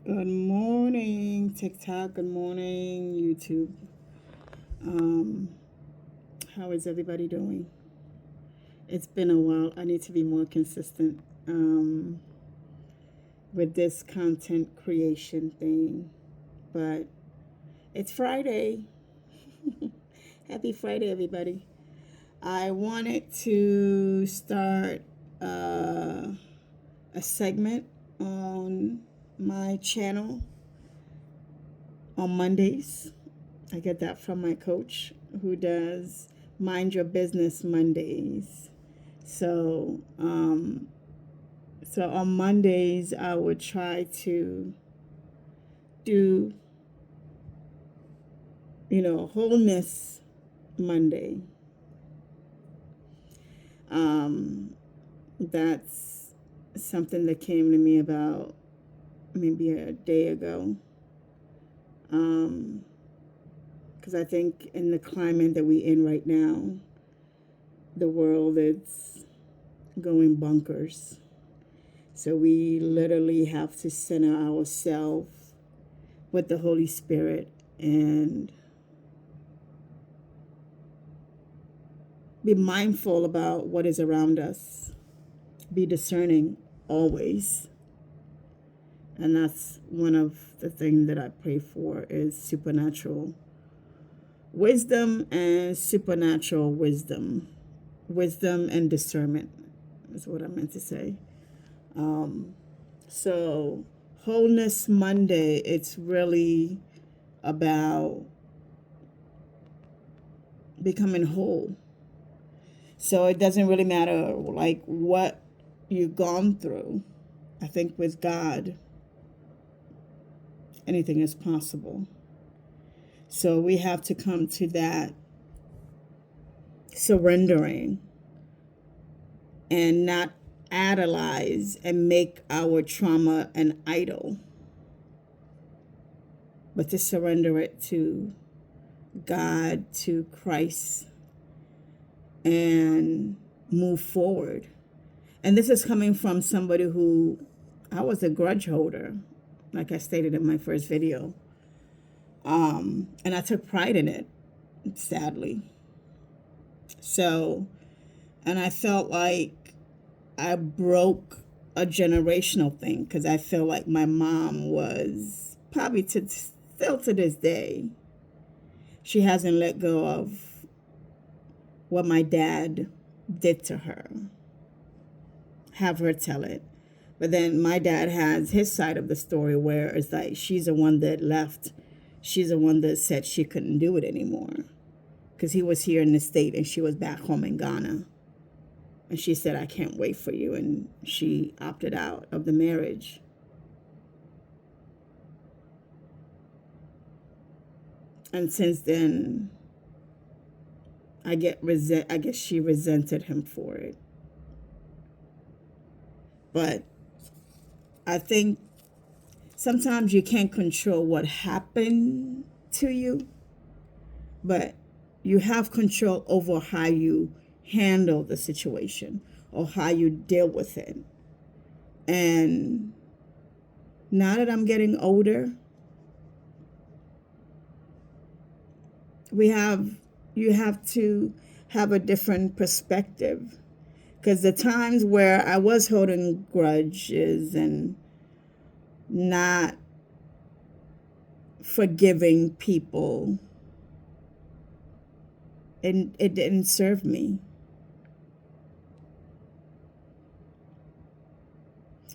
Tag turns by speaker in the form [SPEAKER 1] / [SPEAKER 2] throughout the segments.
[SPEAKER 1] Good morning, TikTok. Good morning, YouTube. Um, how is everybody doing? It's been a while. I need to be more consistent with this content creation thing, but it's Friday. Happy Friday, everybody. I wanted to start a segment on my channel on Mondays. I get that from my coach who does Mind Your Business Mondays. So, so on Mondays, I would try to do, Wholeness Monday. That's something that came to me about maybe a day ago. Because I think in the climate that we're in right now, the world is going bonkers. So we literally have to center ourselves with the Holy Spirit and be mindful about what is around us. Be discerning always. And that's one of the things that I pray for is supernatural wisdom and supernatural wisdom. Wisdom and discernment is what I meant to say. So Wholeness Monday, it's really about becoming whole. So it doesn't really matter like what you've gone through. I think with God, anything is possible. So we have to come to that surrendering and not idolize and make our trauma an idol, but to surrender it to God, to Christ, and move forward. And this is coming from somebody who I was a grudge holder, like I stated in my first video. And I took pride in it, sadly. So, and I felt like I broke a generational thing because I feel like my mom was probably still to this day, she hasn't let go of what my dad did to her. Have her tell it. But then my dad has his side of the story where it's like she's the one that left. She's the one that said she couldn't do it anymore because he was here in the state and she was back home in Ghana. And she said, I can't wait for you. And she opted out of the marriage. And since then, I guess she resented him for it. But I think sometimes you can't control what happened to you, but you have control over how you handle the situation or how you deal with it. And now that I'm getting older, you have to have a different perspective. Because the times where I was holding grudges and not forgiving people, and it didn't serve me.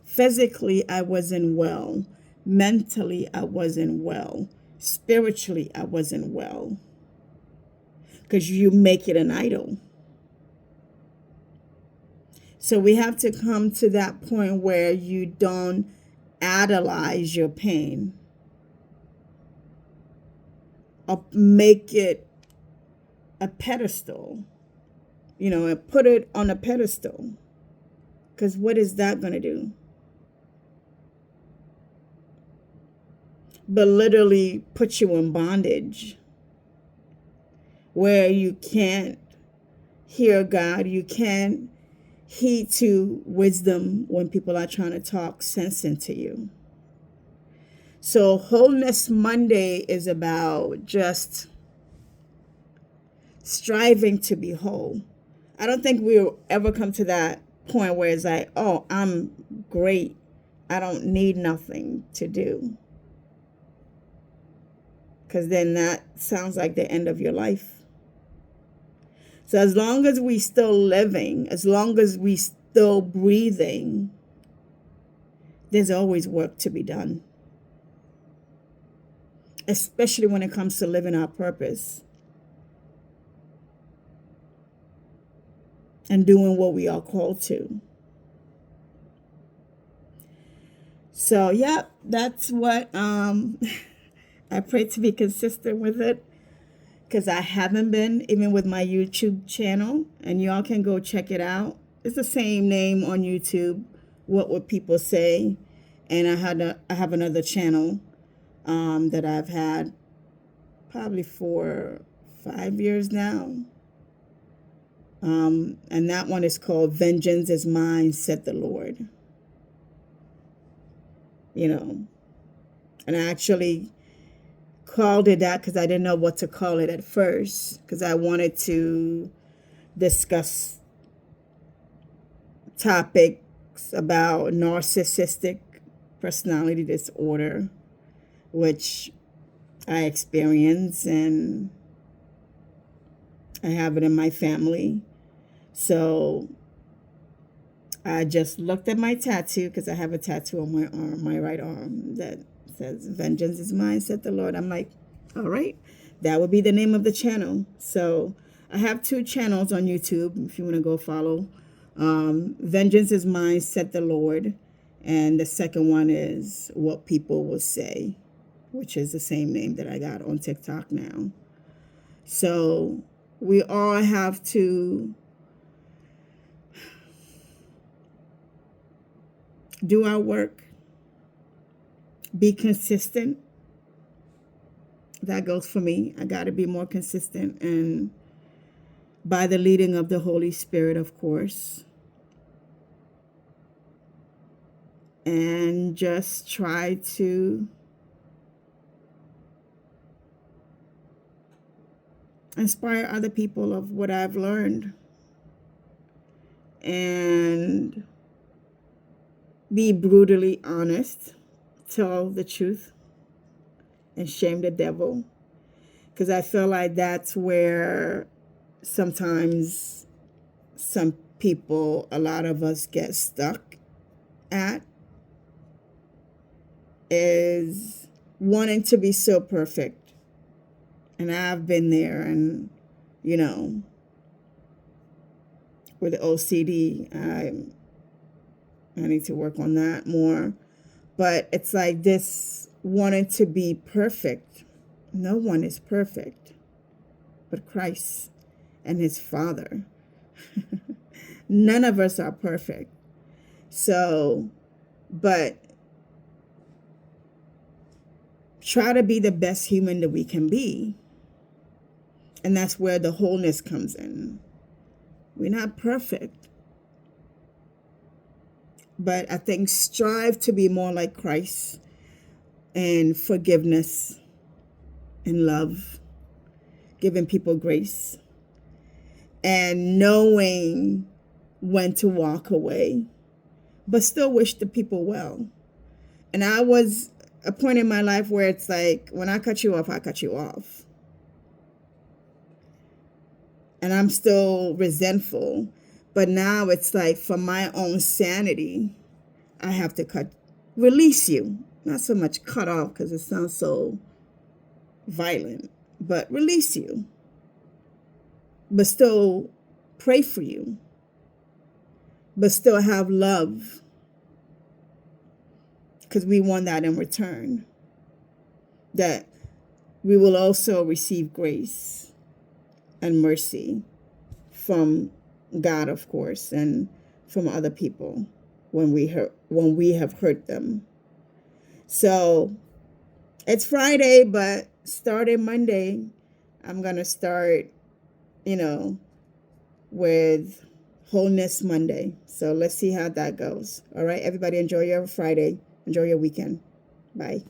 [SPEAKER 1] Physically, I wasn't well. Mentally, I wasn't well. Spiritually, I wasn't well. Because you make it an idol. So we have to come to that point where you don't idolize your pain or make it a pedestal, and put it on a pedestal. Because what is that going to do? But literally put you in bondage where you can't hear God, you can't heed to wisdom when people are trying to talk sense into you. So Wholeness Monday is about just striving to be whole. I don't think we'll ever come to that point where it's like, oh, I'm great. I don't need nothing to do. Because then that sounds like the end of your life. So as long as we still living, as long as we still breathing, there's always work to be done. Especially when it comes to living our purpose and doing what we are called to. So, yeah, that's what I pray to be consistent with it, because I haven't been, even with my YouTube channel, and y'all can go check it out. It's the same name on YouTube, What Would People Say? And I have another channel that I've had probably for 5 years now. And that one is called Vengeance is Mine, said the Lord. You know, and I actually called it that because I didn't know what to call it at first, because I wanted to discuss topics about narcissistic personality disorder, which I experience, and I have it in my family. So I just looked at my tattoo, because I have a tattoo on my arm, my right arm, that says Vengeance is Mine, said the Lord. I'm like, all right, that would be the name of the channel. So I have 2 channels on YouTube if you want to go follow. Vengeance is Mine, said the Lord. And the second one is What People Will Say, which is the same name that I got on TikTok now. So we all have to do our work, be consistent. That goes for me. I got to be more consistent, and by the leading of the Holy Spirit, of course. And just try to inspire other people of what I've learned, and be brutally honest, tell the truth, and shame the devil. Because I feel like that's where sometimes some people, a lot of us, get stuck at, is wanting to be so perfect. And I've been there, and, you know, with OCD, I need to work on that more. But it's like this wanting to be perfect. No one is perfect but Christ and his Father. None of us are perfect. So, but try to be the best human that we can be. And that's where the wholeness comes in. We're not perfect, but I think strive to be more like Christ, and forgiveness and love, giving people grace, and knowing when to walk away, but still wish the people well. And I was a point in my life where it's like, when I cut you off, I cut you off. And I'm still resentful. But now it's like, for my own sanity, I have to release you. Not so much cut off, because it sounds so violent, but release you. But still pray for you. But still have love, because we want that in return. That we will also receive grace and mercy from God, of course, and from other people when we have hurt them. So it's Friday, but starting Monday, I'm gonna start, with Wholeness Monday. So let's see how that goes. All right, everybody, enjoy your Friday. Enjoy your weekend. Bye.